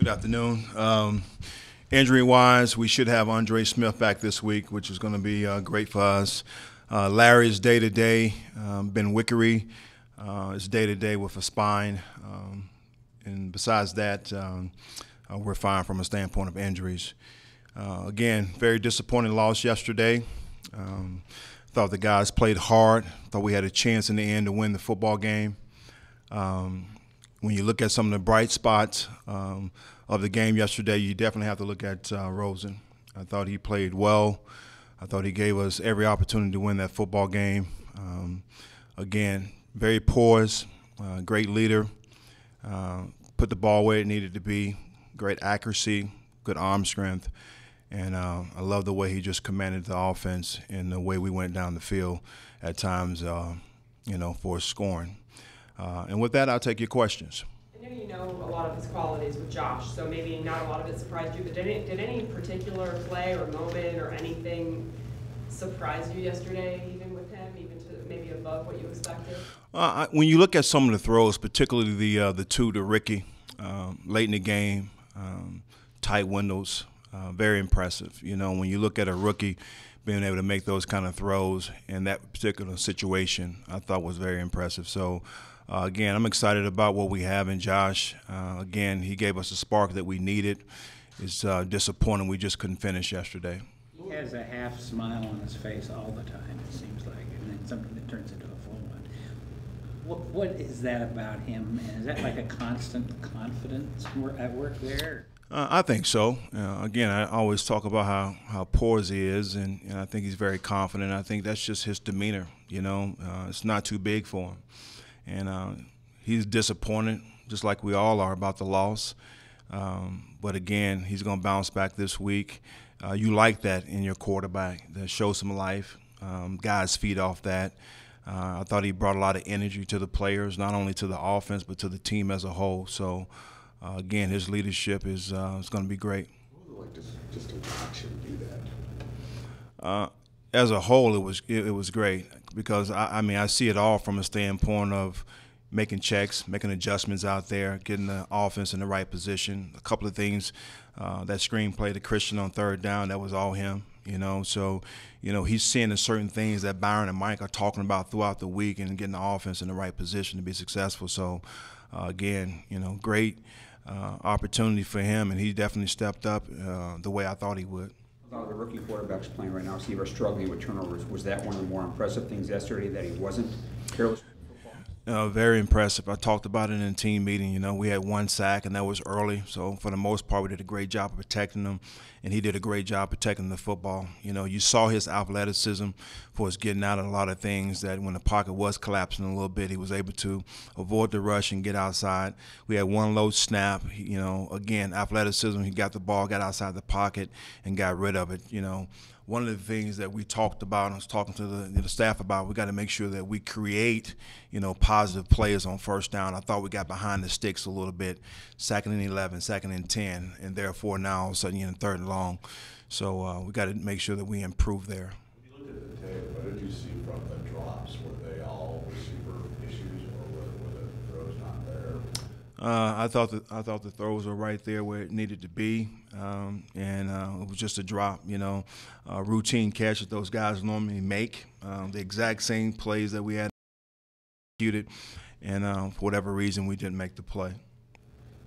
Good afternoon. Injury-wise, we should have Andre Smith back this week, which is going to be great for us. Larry's day-to-day. Ben Wickery is day-to-day with a spine. And besides that, we're fine from a standpoint of injuries. Again, very disappointing loss yesterday. Thought the guys played hard. Thought we had a chance in the end to win the football game. When you look at some of the bright spots of the game yesterday, you definitely have to look at Rosen. I thought he played well. I thought he gave us every opportunity to win that football game. Again, very poised, great leader, put the ball where it needed to be, great accuracy, good arm strength, and I love the way he just commanded the offense and the way we went down the field at times, for scoring. And with that, I'll take your questions. I know you know a lot of his qualities with Josh, so maybe not a lot of it surprised you, but did any particular play or moment or anything surprise you yesterday, even with him, even to maybe above what you expected? When you look at some of the throws, particularly the two to Ricky late in the game, tight windows, very impressive. You know, when you look at a rookie being able to make those kind of throws in that particular situation, I thought was very impressive. So, again, I'm excited about what we have in Josh. Again, he gave us a spark that we needed. It's disappointing we just couldn't finish yesterday. He has a half smile on his face all the time, it seems like, and then something that turns into a full one. What is that about him? And is that like a constant confidence at work there? I think so. Again, I always talk about how poised he is, and I think he's very confident. I think that's just his demeanor. It's not too big for him. And he's disappointed, just like we all are, about the loss. But again, he's going to bounce back this week. You like that in your quarterback, that shows some life. Guys feed off that. I thought he brought a lot of energy to the players, not only to the offense, but to the team as a whole. So, again, his leadership is going to be great. What was it like just to watch him do that? As a whole, it was great because I see it all from a standpoint of making checks, making adjustments out there, getting the offense in the right position. A couple of things, that screenplay to Christian on third down, that was all him. So he's seeing the certain things that Byron and Mike are talking about throughout the week and getting the offense in the right position to be successful. So again, great opportunity for him, and he definitely stepped up the way I thought he would. A lot of the rookie quarterbacks playing right now, Steve, are struggling with turnovers. Was that one of the more impressive things yesterday, that he wasn't careless with football? Very impressive. I talked about it in a team meeting. We had one sack, and that was early. So for the most part, we did a great job of protecting him, and he did a great job protecting the football. You saw his athleticism for his getting out of a lot of things, that when the pocket was collapsing a little bit, he was able to avoid the rush and get outside. We had one low snap. Again, athleticism. He got the ball, got outside the pocket, and got rid of it. One of the things that we talked about, I was talking to the staff about, we got to make sure that we create, positive plays on first down. I thought we got behind the sticks a little bit, 2nd and 11, 2nd and 10, and therefore now all of a sudden you're in 3rd and long. So we got to make sure that we improve there. When you looked at the tape, what did you see from the drops? Were they all receiver issues, or were the throws not there? I thought the throws were right there where it needed to be, and it was just a drop. Routine catch that those guys normally make, the exact same plays that we had executed, and for whatever reason we didn't make the play.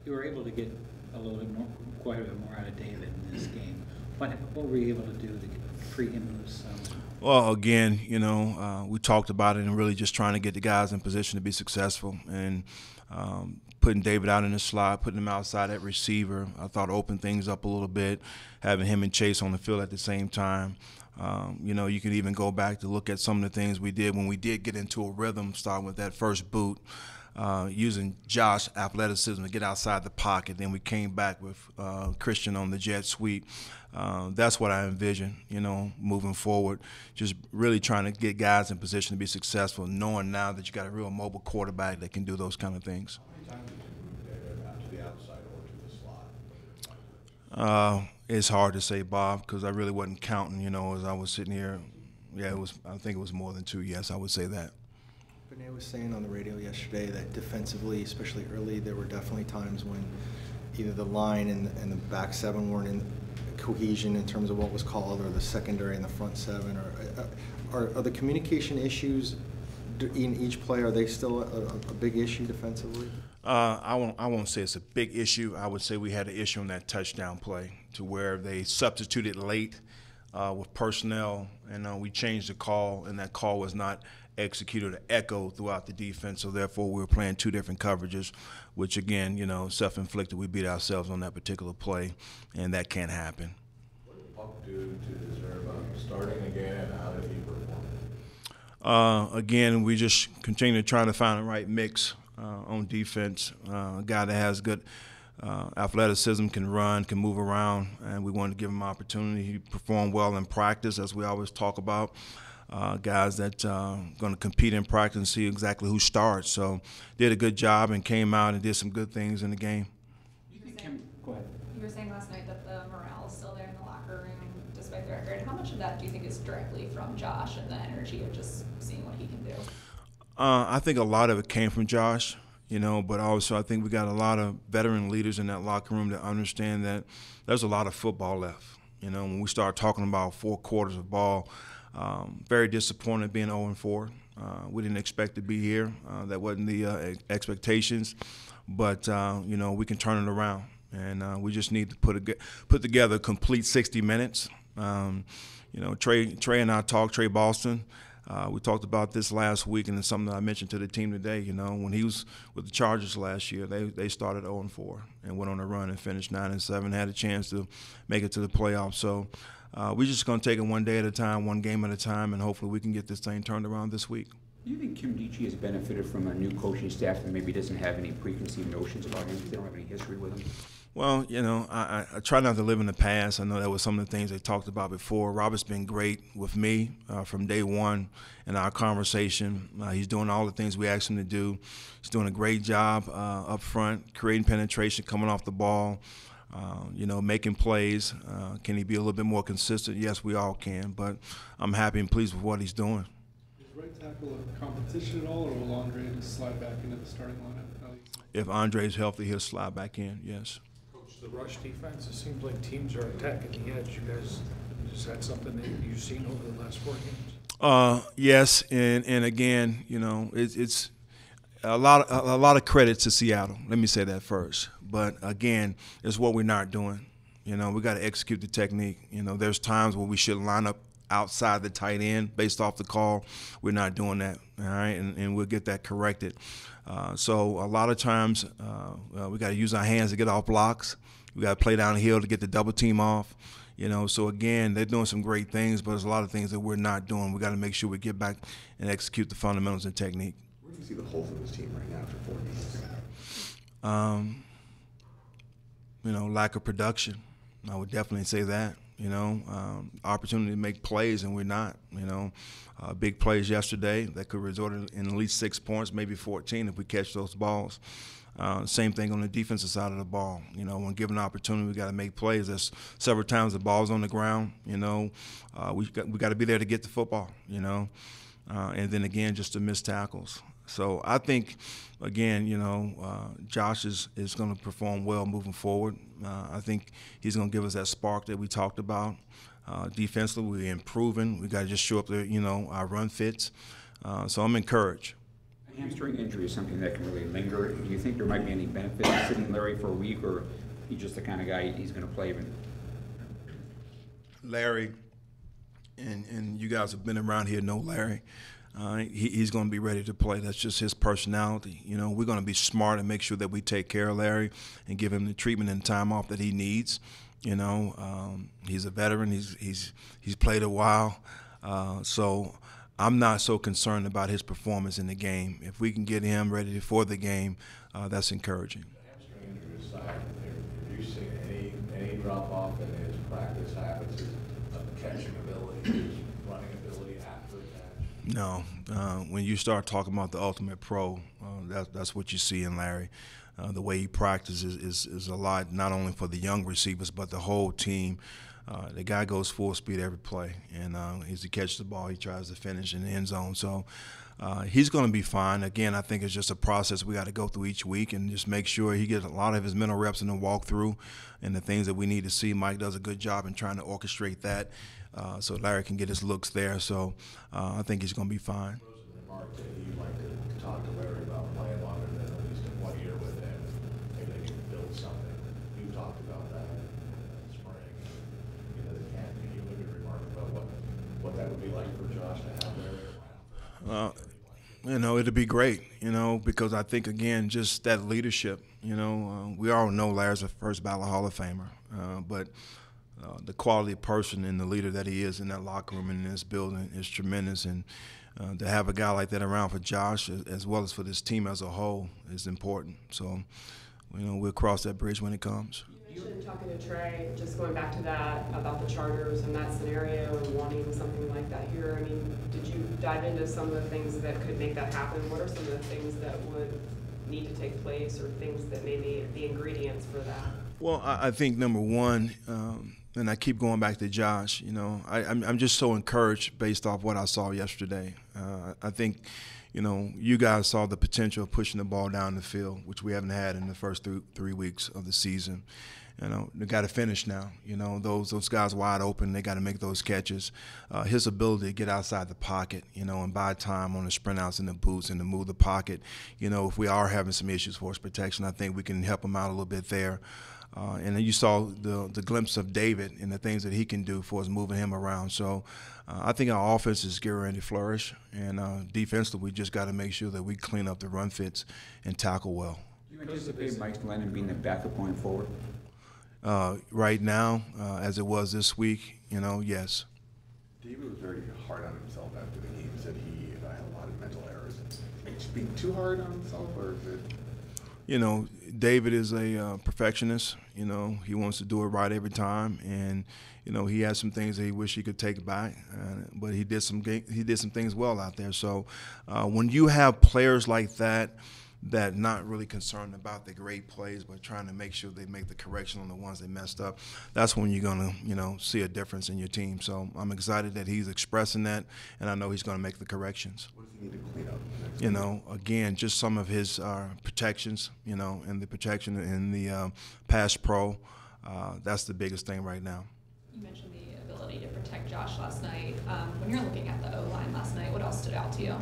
You were able to get a little bit more, quite a bit more out of David in this game. What were you able to do to free him loose? Well, again, we talked about it and really just trying to get the guys in position to be successful, and putting David out in the slot, putting him outside at receiver, I thought opened things up a little bit, having him and Chase on the field at the same time. You can even go back to look at some of the things we did when we did get into a rhythm, starting with that first boot, using Josh's athleticism to get outside the pocket. Then we came back with Christian on the jet sweep. That's what I envision, moving forward, just really trying to get guys in position to be successful, knowing now that you got a real mobile quarterback that can do those kind of things. How many times did you move David out to the outside or to the slot? It's hard to say, Bob, because I really wasn't counting, as I was sitting here. Yeah, I think it was more than 2. Yes, I would say that. Benet was saying on the radio yesterday that defensively, especially early, there were definitely times when either the line and the back seven weren't in cohesion in terms of what was called, or the secondary and the front seven, or are the communication issues in each play, are they still a big issue defensively? I won't say it's a big issue. I would say we had an issue on that touchdown play to where they substituted late with personnel, and we changed the call, and that call was not executed or echoed throughout the defense. So therefore, we were playing two different coverages, which again, self-inflicted. We beat ourselves on that particular play, and that can't happen. What did Puck do to deserve starting again, and how did he perform? Again, we just continue to try to find the right mix on defense. A guy that has good athleticism, can run, can move around, and we wanted to give him opportunity. He performed well in practice, as we always talk about. Guys that going to compete in practice and see exactly who starts. So did a good job and came out and did some good things in the game. Go ahead. You were saying last night that the morale is still there in the locker room despite the record. How much of that do you think is directly from Josh and the energy of just seeing what he can do? I think a lot of it came from Josh, but also I think we got a lot of veteran leaders in that locker room that understand that there's a lot of football left. When we start talking about 4 quarters of ball, very disappointed being 0-4. We didn't expect to be here. That wasn't the expectations, but we can turn it around, and we just need to put together a complete 60 minutes. Trey and I talked. Trey Boston. We talked about this last week, and it's something that I mentioned to the team today. When he was with the Chargers last year, they started 0-4 and went on a run and finished 9-7. Had a chance to make it to the playoffs. So we're just going to take it one day at a time, one game at a time, and hopefully we can get this thing turned around this week. Do you think Kim Dichie has benefited from a new coaching staff that maybe doesn't have any preconceived notions about him? They don't have any history with him? Well, I try not to live in the past. I know that was some of the things they talked about before. Robert's been great with me from day one in our conversation. He's doing all the things we asked him to do. He's doing a great job up front, creating penetration, coming off the ball, making plays. Can he be a little bit more consistent? Yes, we all can, but I'm happy and pleased with what he's doing. Is right tackle a competition at all, or will Andre just slide back into the starting lineup? If Andre's healthy, he'll slide back in, yes. The rush defense, it seems like teams are attacking the edge. Is that something that you've seen over the last 4 games? Yes, and again, it's a lot of credit to Seattle. Let me say that first. But again, it's what we're not doing. We got to execute the technique. There's times where we should line up outside the tight end based off the call. We're not doing that, all right, and we'll get that corrected. So a lot of times we got to use our hands to get off blocks. We got to play down the hill to get the double team off. So again, they're doing some great things, but there's a lot of things that we're not doing. We got to make sure we get back and execute the fundamentals and technique. Where do you see the holes in this team right now after 4 games? Lack of production. I would definitely say that. Opportunity to make plays, and we're not. Big plays yesterday that could result in at least 6 points, maybe 14 if we catch those balls. Same thing on the defensive side of the ball. When given an opportunity, we got to make plays. There's several times the ball's on the ground. We got to be there to get the football. And then again, just to miss tackles. So I think, again, Josh is going to perform well moving forward. I think he's going to give us that spark that we talked about. Defensively, we're improving. We got to just show up there, our run fits. So I'm encouraged. A hamstring injury is something that can really linger. Do you think there might be any benefit in sitting Larry for a week, or he's just the kind of guy he's going to play even? Larry, and you guys have been around here, know Larry. He's going to be ready to play. That's just his personality. We're going to be smart and make sure that we take care of Larry and give him the treatment and time off that he needs. He's a veteran. He's played a while. So I'm not so concerned about his performance in the game. If we can get him ready for the game, that's encouraging. Hamstring injury aside, have you seen any drop off in his practice habits, his catching ability, his running ability after the catch? No. When you start talking about the ultimate pro, that's what you see in Larry. The way he practices is a lot, not only for the young receivers, but the whole team. The guy goes full speed every play, and as he catches the ball, he tries to finish in the end zone. So he's going to be fine. Again, I think it's just a process we got to go through each week and just make sure he gets a lot of his mental reps in the walkthrough and the things that we need to see. Mike does a good job in trying to orchestrate that so Larry can get his looks there. So I think he's going to be fine. Rosen remarked that you'd like to talk to Larry about playing longer than at least 1 year with him. Maybe they can build something. You talked about that in the spring. Can you maybe remark about what that would be like for Josh to have Larry around? It'd be great, because I think, again, just that leadership, we all know Larry's a first ballot Hall of Famer, but the quality of person and the leader that he is in that locker room and in this building is tremendous. And to have a guy like that around for Josh, as well as for this team as a whole, is important. So, we'll cross that bridge when it comes. You mentioned talking to Trey, just going back to that, about the Chargers and that scenario and wanting something like that here. I mean, did you dive into some of the things that could make that happen? What are some of the things that would need to take place, or things that maybe the ingredients for that? Well, I think number one, and I keep going back to Josh, I'm just so encouraged based off what I saw yesterday. I think, you guys saw the potential of pushing the ball down the field, which we haven't had in the first 3 weeks of the season. They got to finish now. Those guys wide open, they got to make those catches. His ability to get outside the pocket, and buy time on the sprint outs and the boots and to move the pocket. If we are having some issues for his protection, I think we can help him out a little bit there. And then you saw the glimpse of David and the things that he can do for us moving him around. So I think our offense is getting ready to flourish. And defensively, we just got to make sure that we clean up the run fits and tackle well. Do you anticipate Mike Lennon being the backup going forward? Right now, as it was this week, yes. David was very hard on himself after the game. He said he had a lot of mental errors. Is he being too hard on himself, or is it? David is a perfectionist. He wants to do it right every time, and he has some things that he wish he could take back, but he did some things well out there. So when you have players like that not really concerned about the great plays, but trying to make sure they make the correction on the ones they messed up, that's when you're gonna see a difference in your team. So I'm excited that he's expressing that, and I know he's gonna make the corrections. What does he need to clean up? Again, just some of his protections, and the protection in the pass pro. That's the biggest thing right now. You mentioned the ability to protect Josh last night. When you're looking at the O-line last night, what else stood out to you?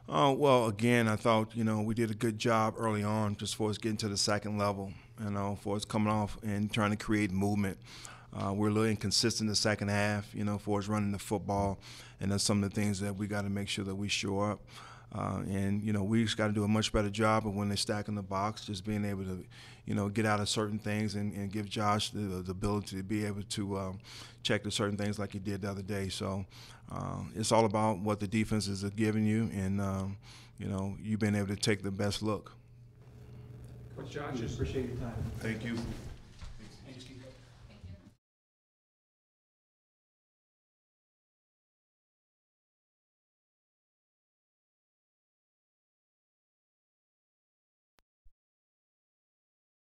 Well, again, I thought, we did a good job early on just for us getting to the second level, for us coming off and trying to create movement. We're a little inconsistent in the second half, for us running the football, and that's some of the things that we got to make sure that we show up. And we just got to do a much better job of when they stack in the box, just being able to, get out of certain things and give Josh the ability to be able to check the certain things like he did the other day. So it's all about what the defenses are giving you, and you being able to take the best look. Coach Josh, Appreciate your time. Thank you.